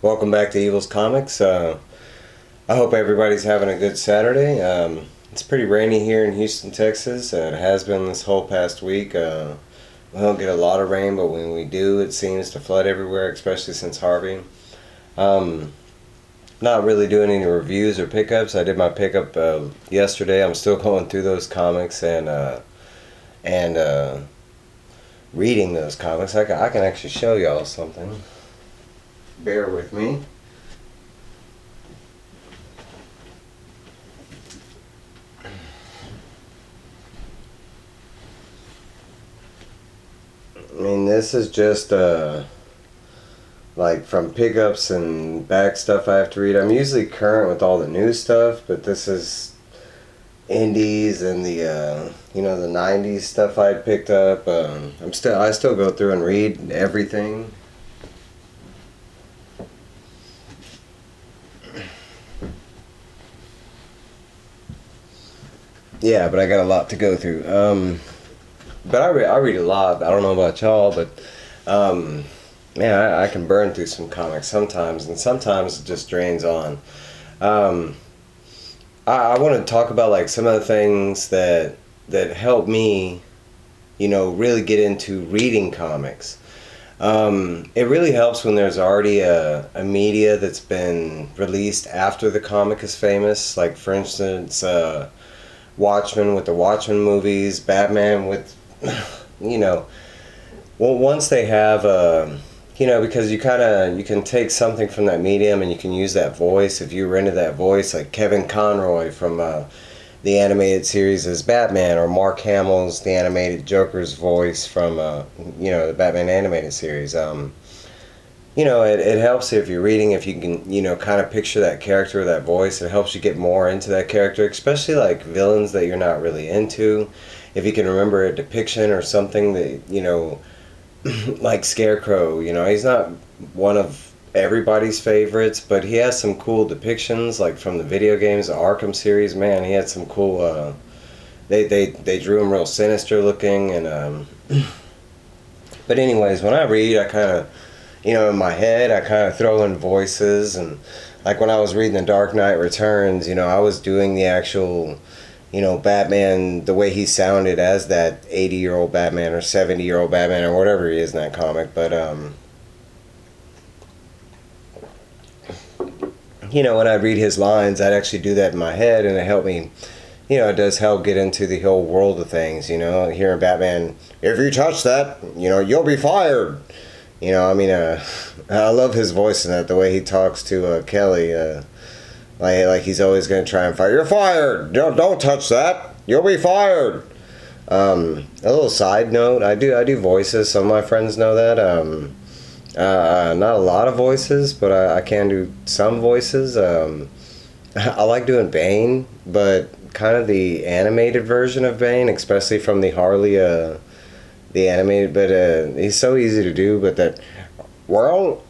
Welcome back to Evil's Comics. I hope everybody's having a good Saturday. It's pretty rainy here in Houston, Texas. It has been this whole past week. We don't get a lot of rain, but when we do, it seems to flood everywhere, especially since Harvey. Not really doing any reviews or pickups. I did my pickup yesterday. I'm still going through those comics and reading those comics. I can actually show y'all something. Bear with me. I mean, this is just like from pickups and back stuff I have to read. I'm usually current with all the new stuff, but this is indies and the the 90s stuff I picked up. I still go through and read everything. Yeah, but I got a lot to go through. But I read a lot. I don't know about y'all, but man, I can burn through some comics sometimes, and sometimes it just drains on. I want to talk about like some of the things that help me, really get into reading comics. It really helps when there's already a media that's been released after the comic is famous. Like, for instance, Watchmen with the Watchmen movies, Batman with, well, once they have, because you can take something from that medium and you can use that voice. If you were into that voice, like Kevin Conroy from the animated series as Batman, or Mark Hamill's the animated Joker's voice from, the Batman animated series. It helps if you're reading, if you can, kind of picture that character or that voice. It helps you get more into that character, especially like villains that you're not really into. If you can remember a depiction or something that, like Scarecrow, he's not one of everybody's favorites, but he has some cool depictions, like from the video games, the Arkham series. Man, he had some cool, they drew him real sinister looking, and, but anyways, when I read, I kind of, in my head, I kind of throw in voices, and like when I was reading The Dark Knight Returns, I was doing the actual, Batman, the way he sounded as that 80-year-old Batman or 70-year-old Batman or whatever he is in that comic. But, when I'd read his lines, I'd actually do that in my head, and it helped me, it does help get into the whole world of things, hearing Batman, if you touch that, you'll be fired. I love his voice in that, the way he talks to Kelly, like he's always going to try and fire. You're fired! Don't touch that! You'll be fired! A little side note, I do voices. Some of my friends know that. Not a lot of voices, but I can do some voices. I like doing Bane, but kind of the animated version of Bane, especially from the Harley, the animated, but he's so easy to do. But that, well,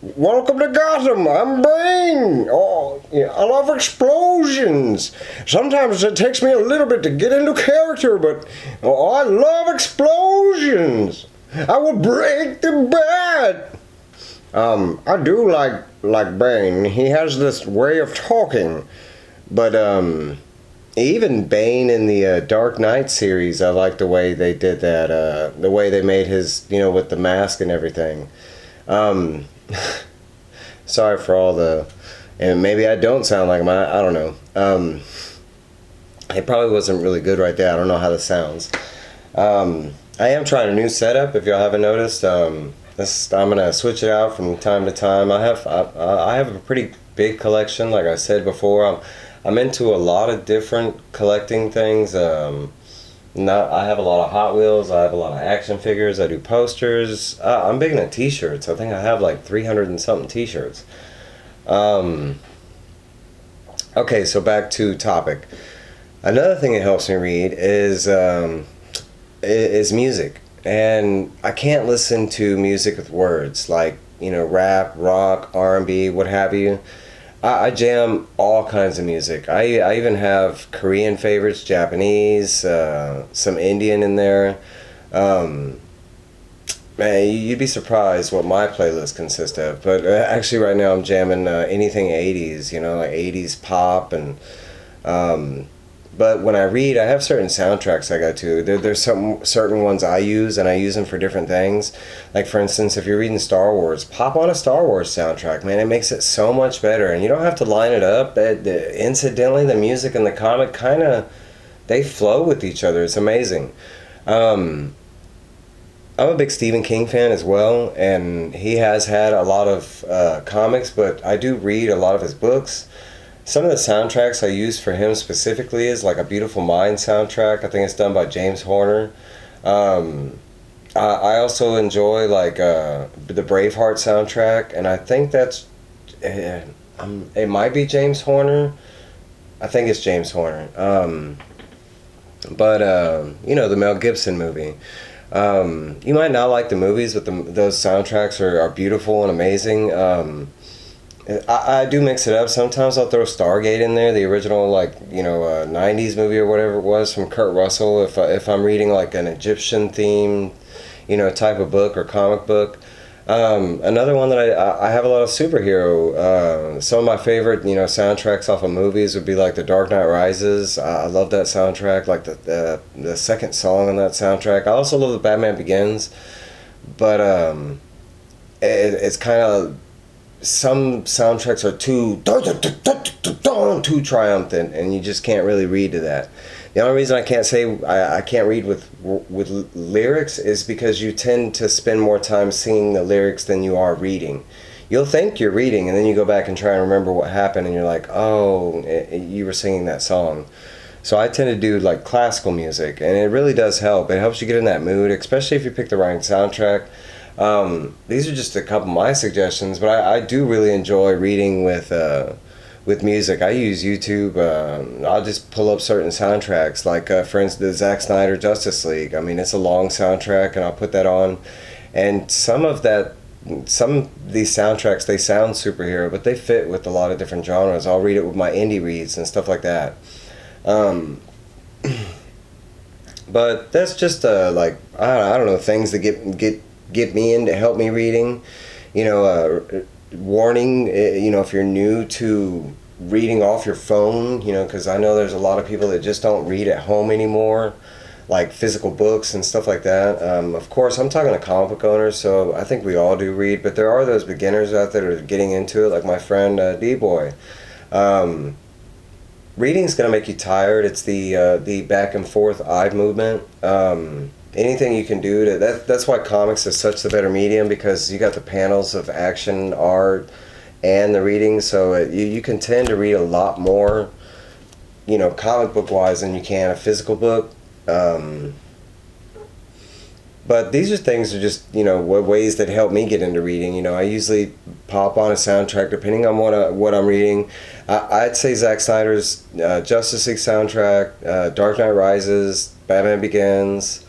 welcome to Gotham. I'm Bane. Oh, yeah, I love explosions. Sometimes it takes me a little bit to get into character, but I love explosions. I will break the bat. I do like Bane. He has this way of talking, but even Bane in the Dark Knight series, I like the way they did that. The way they made his, with the mask and everything. Sorry for all the, and maybe I don't sound like him. I don't know. It probably wasn't really good right there. I don't know how this sounds. I am trying a new setup. If y'all haven't noticed, I'm gonna switch it out from time to time. I have a pretty big collection, like I said before. I'm into a lot of different collecting things. I have a lot of Hot Wheels. I have a lot of action figures. I do posters. I'm big into t-shirts. I think I have like 300 and something t-shirts. Okay, so back to topic. Another thing that helps me read is music. And I can't listen to music with words, like, rap, rock, R&B, what have you. I jam all kinds of music. I even have Korean favorites, Japanese, some Indian in there. Man, you'd be surprised what my playlist consists of. But actually, right now I'm jamming anything '80s, like '80s pop and. Um, but when I read, I have certain soundtracks I go to. There's some certain ones I use, and I use them for different things. Like for instance, if you're reading Star Wars, pop on a Star Wars soundtrack. Man, it makes it so much better, and you don't have to line it up. Incidentally, the music and the comic kind of they flow with each other. It's amazing. Um, I'm a big Stephen King fan as well, and he has had a lot of comics, but I do read a lot of his books. Some of the soundtracks I use for him specifically is like a Beautiful Mind soundtrack. I think it's done by James Horner. Um, I also enjoy like the Braveheart soundtrack, and I think that's it might be James Horner. I think it's James Horner. But the Mel Gibson movie. You might not like the movies, but those soundtracks are beautiful and amazing. I do mix it up. Sometimes I'll throw Stargate in there, the original 90s movie or whatever it was from Kurt Russell. If I'm reading like an Egyptian themed type of book or comic book. Another one that I have a lot of superhero. Some of my favorite soundtracks off of movies would be like The Dark Knight Rises. I love that soundtrack. Like the second song on that soundtrack. I also love the Batman Begins, but it's kind of some soundtracks are too triumphant, and you just can't really read to that. The only reason I can't say I can't read with lyrics is because you tend to spend more time singing the lyrics than you are reading. You'll think you're reading, and then you go back and try and remember what happened, and you're like, oh, you were singing that song. So I tend to do like classical music, and it really does help. It helps you get in that mood, especially if you pick the right soundtrack. These are just a couple of my suggestions, but I do really enjoy reading with music. I use YouTube. I'll just pull up certain soundtracks, like for instance, the Zack Snyder Justice League. I mean, it's a long soundtrack, and I'll put that on. And some of these soundtracks, they sound superhero, but they fit with a lot of different genres. I'll read it with my indie reads and stuff like that. But that's just I don't know, things that get me in to help me reading. Warning, if you're new to reading off your phone, because I know there's a lot of people that just don't read at home anymore, like physical books and stuff like that. Of course, I'm talking to comic book owners, so I think we all do read, but there are those beginners out there that are getting into it, like my friend D-Boy. Reading's going to make you tired. It's the back and forth eye movement. Anything you can do that's why comics is such the better medium, because you got the panels of action, art, and the reading, so you can tend to read a lot more, comic book wise than you can a physical book. But these are just ways that help me get into reading. I usually pop on a soundtrack depending on what I'm reading. I'd say Zack Snyder's Justice League soundtrack, Dark Knight Rises, Batman Begins.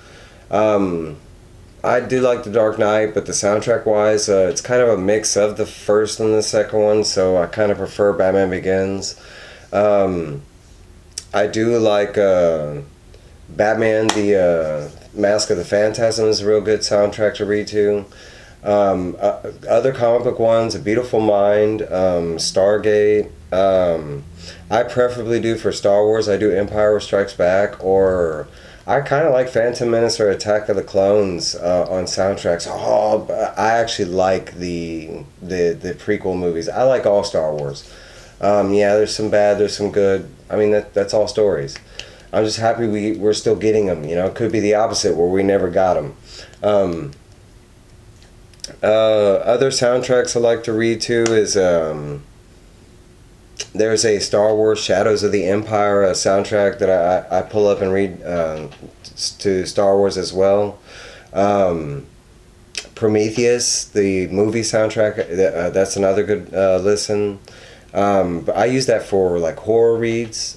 I do like The Dark Knight, but the soundtrack wise, it's kind of a mix of the first and the second one, so I kind of prefer Batman Begins. I do like Batman, the Mask of the Phantasm is a real good soundtrack to read to. Other comic book ones, A Beautiful Mind, Stargate. I preferably do for Star Wars, I do Empire Strikes Back, or I kind of like Phantom Menace or Attack of the Clones on soundtracks. Oh, I actually like the prequel movies. I like all Star Wars. Yeah, there's some bad, there's some good. I mean, that's all stories. I'm just happy we're still getting them. It could be the opposite where we never got them. Other soundtracks I like to read to is there's a Star Wars Shadows of the Empire soundtrack that I pull up and read to Star Wars as well. Prometheus, the movie soundtrack, that's another good listen. But I use that for like horror reads.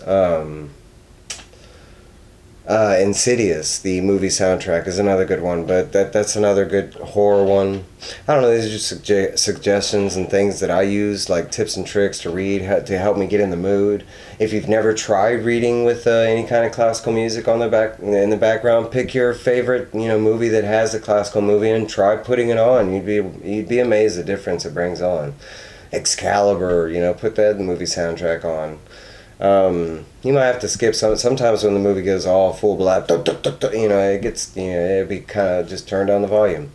Insidious, the movie soundtrack, is another good one, but that's another good horror one. I don't know, these are just suggestions and things that I use, like tips and tricks to read to help me get in the mood. If you've never tried reading with any kind of classical music on the in the background, pick your favorite movie that has a classical movie and try putting it on. You'd be amazed the difference it brings on. Excalibur, put that in the movie soundtrack on. You might have to skip sometimes when the movie goes all full blast, it gets, it'd be kind of just turn down the volume.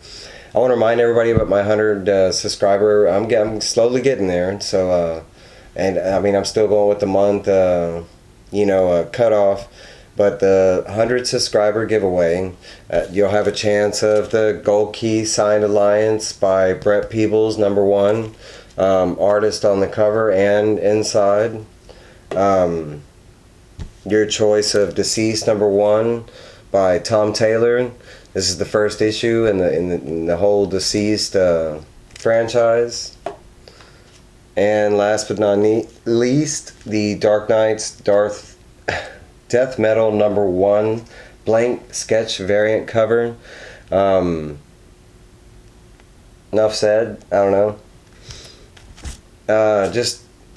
I want to remind everybody about my 100 subscriber. I'm slowly getting there. So, and I mean, I'm still going with the month, cutoff. But the 100 subscriber giveaway, you'll have a chance of the Gold Key Signed Alliance by Brent Peebles, #1, artist on the cover and inside. Your choice of Deceased #1 by Tom Taylor. This is the first issue in the whole Deceased franchise. And last but not least, the Dark Knight's Death Metal #1 blank sketch variant cover. Enough said. I don't know.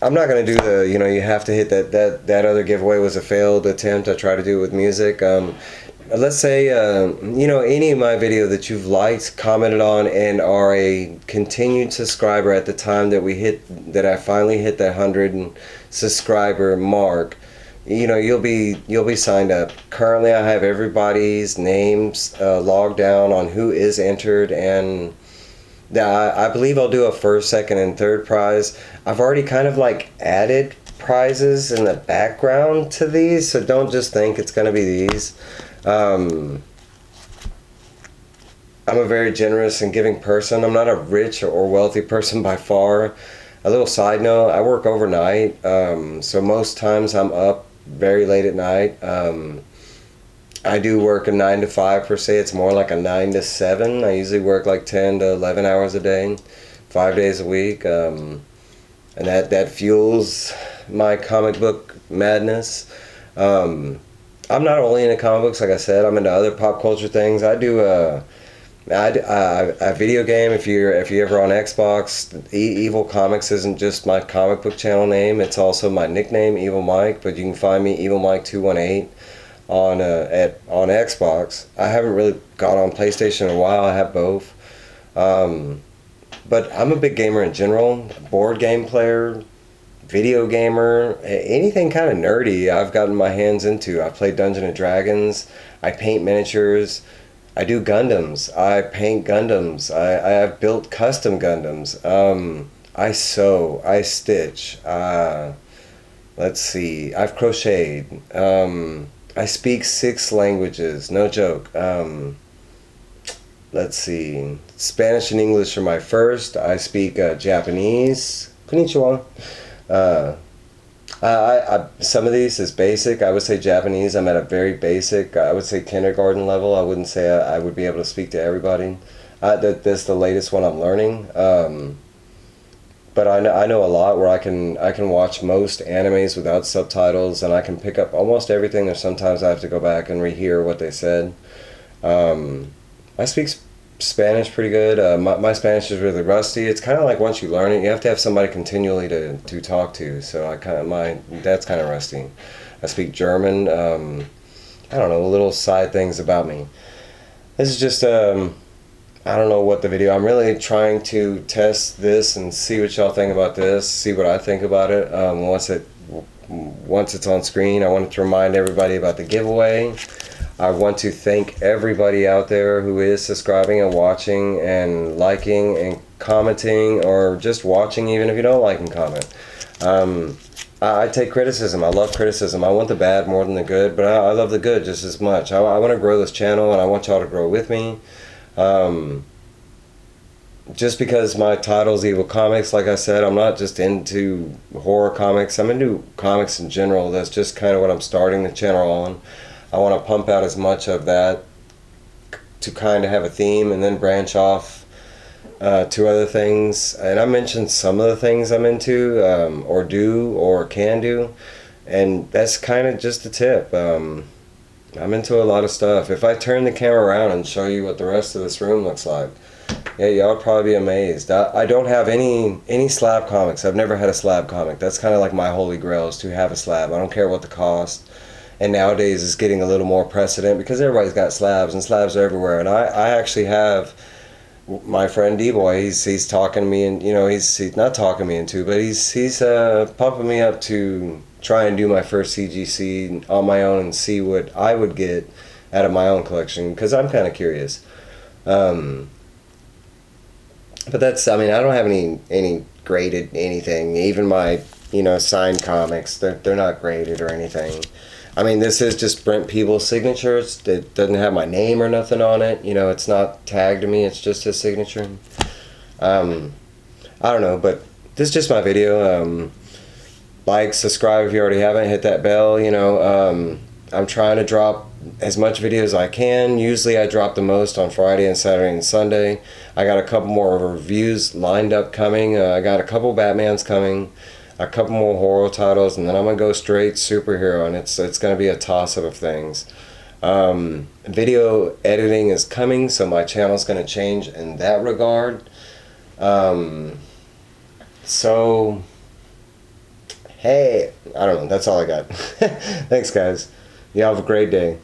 I'm not going to do the, you have to hit that other giveaway was a failed attempt. I try to do it with music. Let's say, any of my video that you've liked, commented on, and are a continued subscriber at the time that I finally hit that 100 subscriber mark, you'll be signed up. Currently, I have everybody's names logged down on who is entered, and I believe I'll do a first, second, and third prize. I've already kind of added prizes in the background to these, so don't just think it's going to be these. I'm a very generous and giving person. I'm not a rich or wealthy person by far. A little side note, I work overnight, so most times I'm up very late at night. I do work a 9 to 5 per se. It's more like a 9 to 7. I usually work 10 to 11 hours a day, 5 days a week, and that fuels my comic book madness. I'm not only into comic books, like I said. I'm into other pop culture things. I do a video game. If you're ever on Xbox, Evil Comics isn't just my comic book channel name. It's also my nickname, Evil Mike. But you can find me Evil Mike218. On Xbox. I haven't really got on PlayStation in a while. I have both, but I'm a big gamer in general. Board game player, video gamer, anything kind of nerdy I've gotten my hands into. I play Dungeons and Dragons. I paint miniatures. I do Gundams. I paint Gundams. I have built custom Gundams. I sew. I stitch. Let's see. I've crocheted. I speak 6 languages, no joke. Let's see. Spanish and English are my first. I speak Japanese. Konnichiwa. Some of these is basic. I would say Japanese, I'm at a very basic, I would say kindergarten level. I wouldn't say I would be able to speak to everybody. That's the latest one I'm learning. But I know a lot where I can watch most animes without subtitles, and I can pick up almost everything. There's sometimes I have to go back and rehear what they said. I speak Spanish pretty good. My Spanish is really rusty. It's kind of like once you learn it, you have to have somebody continually to talk to. So that's kind of rusty. I speak German. I don't know, little side things about me. This is just I don't know what the video. I'm really trying to test this and see what y'all think about this. See what I think about it. Once it's on screen, I wanted to remind everybody about the giveaway. I want to thank everybody out there who is subscribing and watching and liking and commenting, or just watching even if you don't like and comment. I take criticism. I love criticism. I want the bad more than the good, but I love the good just as much. I want to grow this channel, and I want y'all to grow with me. Just because my title is Evil Comics, like I said, I'm not just into horror comics. I'm into comics in general. That's just kind of what I'm starting the channel on. I want to pump out as much of that to kind of have a theme and then branch off to other things. And I mentioned some of the things I'm into, or do, or can do. And that's kind of just a tip. I'm into a lot of stuff. If I turn the camera around and show you what the rest of this room looks like, yeah, y'all would probably be amazed. I don't have any slab comics. I've never had a slab comic. That's kind of like my holy grail, is to have a slab. I don't care what the cost. And nowadays it's getting a little more precedent because everybody's got slabs, and slabs are everywhere. And I actually have my friend D-Boy. He's talking to me, and he's not talking me into, but he's pumping me up to try and do my first CGC on my own and see what I would get out of my own collection, because I'm kind of curious. But that's, I don't have any graded anything. Even my signed comics, they're not graded or anything. This is just Brent Peebles' signature. It doesn't have my name or nothing on it. It's not tagged to me. It's just his signature. I don't know, but this is just my video. Like, subscribe if you already haven't. Hit that bell. I'm trying to drop as much video as I can. Usually I drop the most on Friday and Saturday and Sunday. I got a couple more reviews lined up coming. I got a couple Batmans coming, a couple more horror titles, and then I'm gonna go straight superhero, and it's gonna be a toss-up of things. Video editing is coming, so my channel's gonna change in that regard. So hey, I don't know, that's all I got. Thanks, guys. You have a great day.